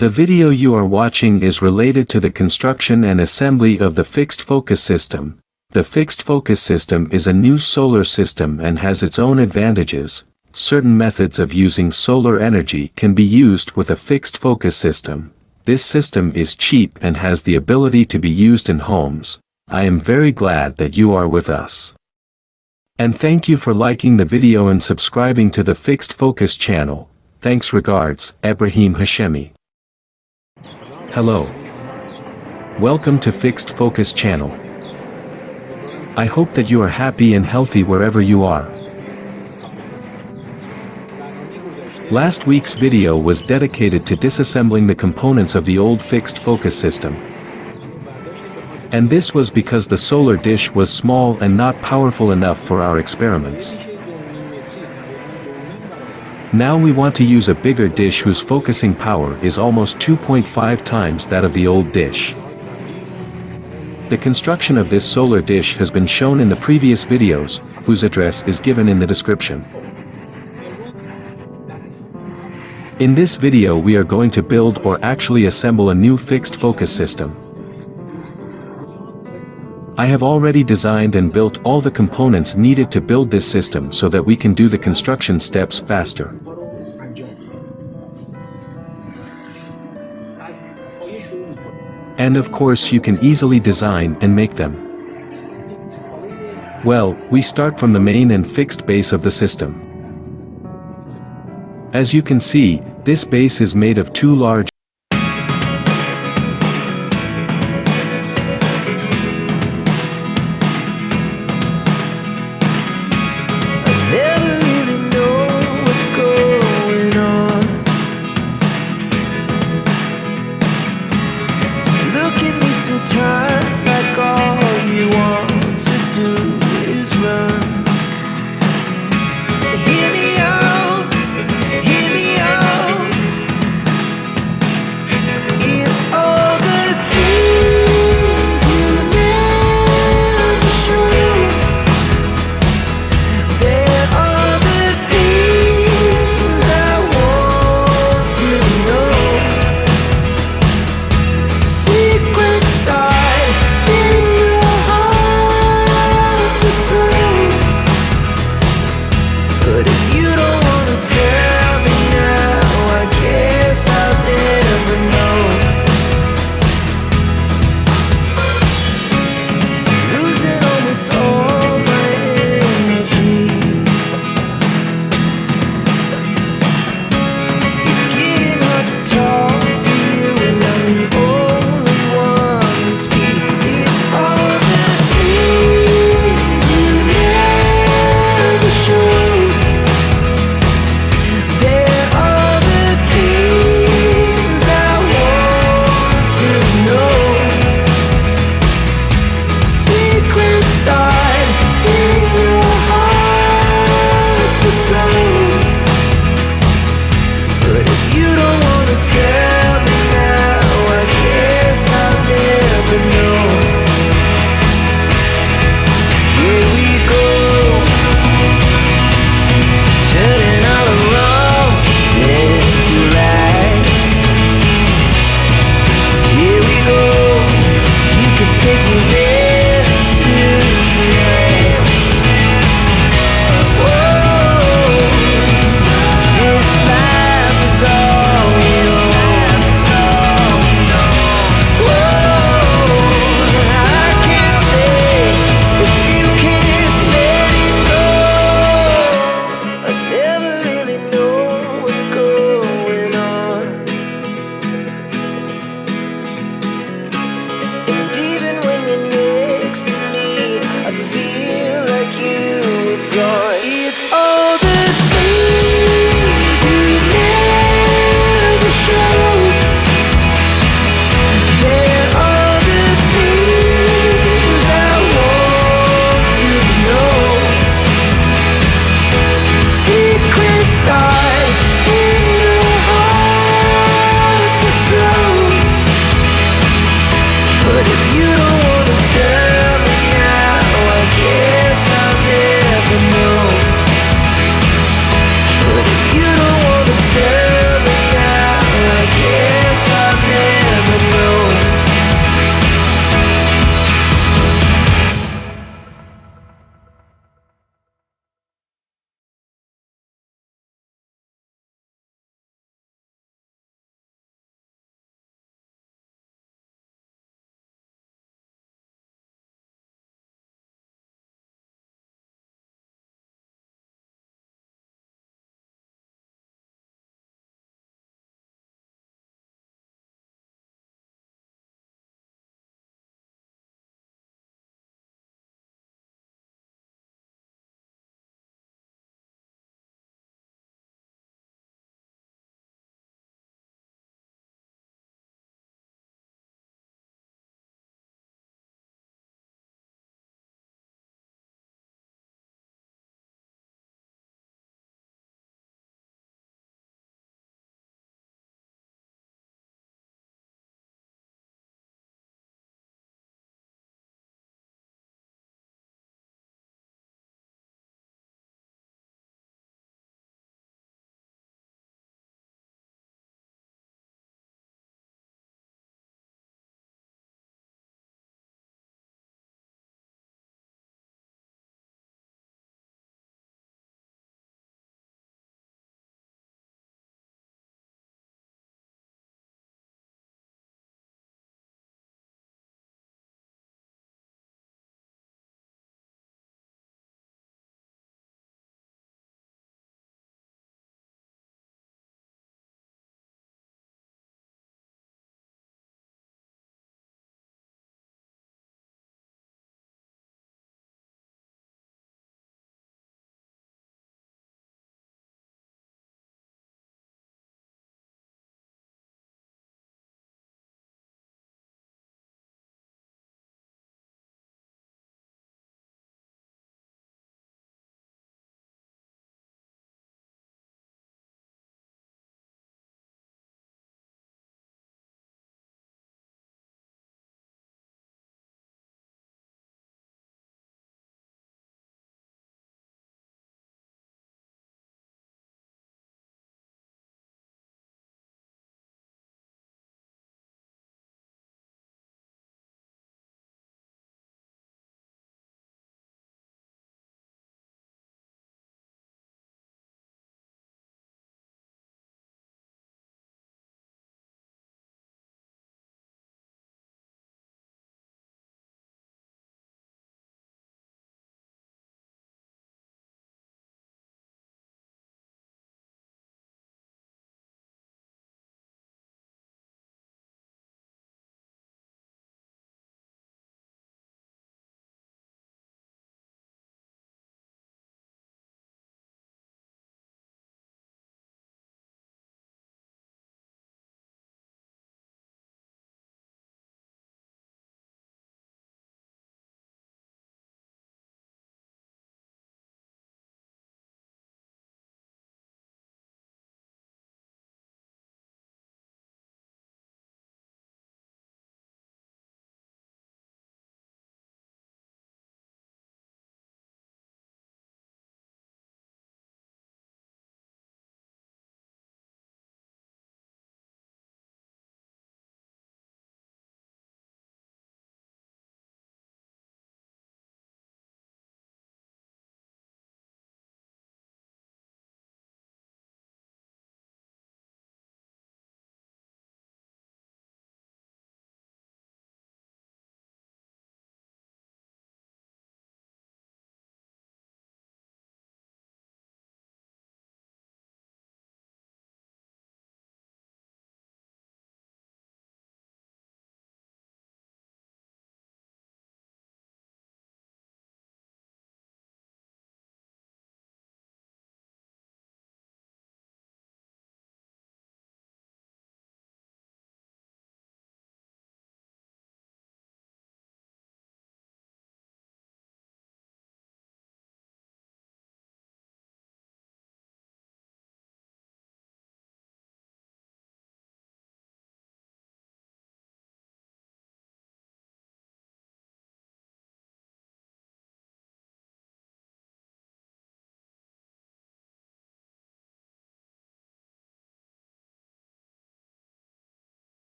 The video you are watching is related to the construction and assembly of the fixed focus system. The fixed focus system is a new solar system and has its own advantages. Certain methods of using solar energy can be used with a fixed focus system. This system is cheap and has the ability to be used in homes. I am very glad that you are with us. And thank you for liking the video and subscribing to the Fixed Focus channel. Thanks regards, Ebrahim Hashemi. Hello. Welcome to Fixed Focus channel. I hope that you are happy and healthy wherever you are. Last week's video was dedicated to disassembling the components of the old fixed focus system. And this was because the solar dish was small and not powerful enough for our experiments. Now we want to use a bigger dish whose focusing power is almost 2.5 times that of the old dish. The construction of this solar dish has been shown in the previous videos, whose address is given in the description. In this video we are going to build or actually assemble a new fixed focus system. I have already designed and built all the components needed to build this system so that we can do the construction steps faster. And of course you can easily design and make them. Well, we start from the main and fixed base of the system. As you can see, this base is made of two large Sometimes like all you want to do is run. Hear me out, hear me out.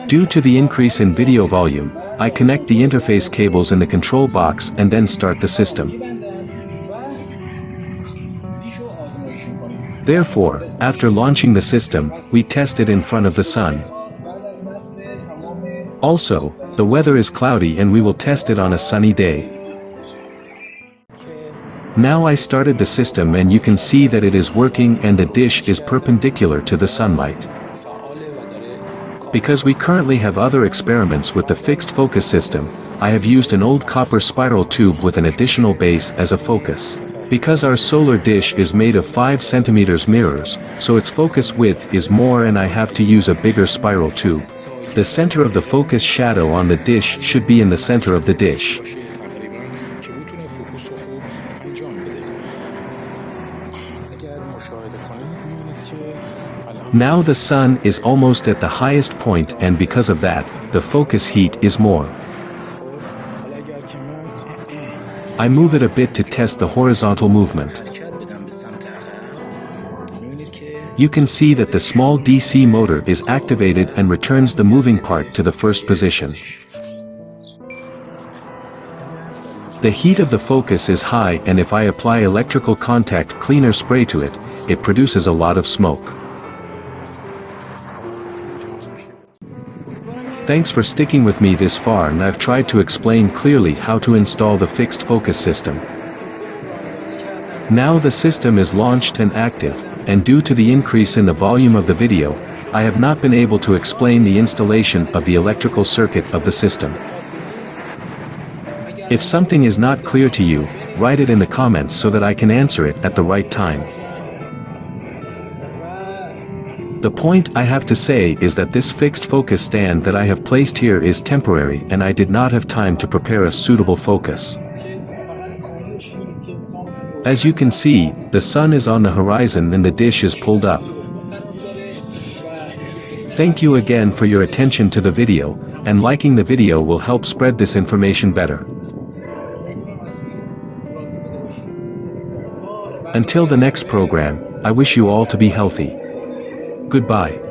Due to the increase in video volume, I connect the interface cables in the control box and then start the system. Therefore, after launching the system, we test it in front of the sun. Also, the weather is cloudy and we will test it on a sunny day. Now I started the system and you can see that it is working and the dish is perpendicular to the sunlight. Because we currently have other experiments with the fixed focus system, I have used an old copper spiral tube with an additional base as a focus. Because our solar dish is made of 5 cm mirrors, so its focus width is more and I have to use a bigger spiral tube. The center of the focus shadow on the dish should be in the center of the dish. Now the sun is almost at the highest point and because of that, the focus heat is more. I move it a bit to test the horizontal movement. You can see that the small DC motor is activated and returns the moving part to the first position. The heat of the focus is high and if I apply electrical contact cleaner spray to it, it produces a lot of smoke. Thanks for sticking with me this far and I've tried to explain clearly how to install the fixed focus system. Now the system is launched and active, and due to the increase in the volume of the video, I have not been able to explain the installation of the electrical circuit of the system. If something is not clear to you, write it in the comments so that I can answer it at the right time. The point I have to say is that this fixed focus stand that I have placed here is temporary and I did not have time to prepare a suitable focus. As you can see, the sun is on the horizon and the dish is pulled up. Thank you again for your attention to the video, and liking the video will help spread this information better. Until the next program, I wish you all to be healthy. Goodbye.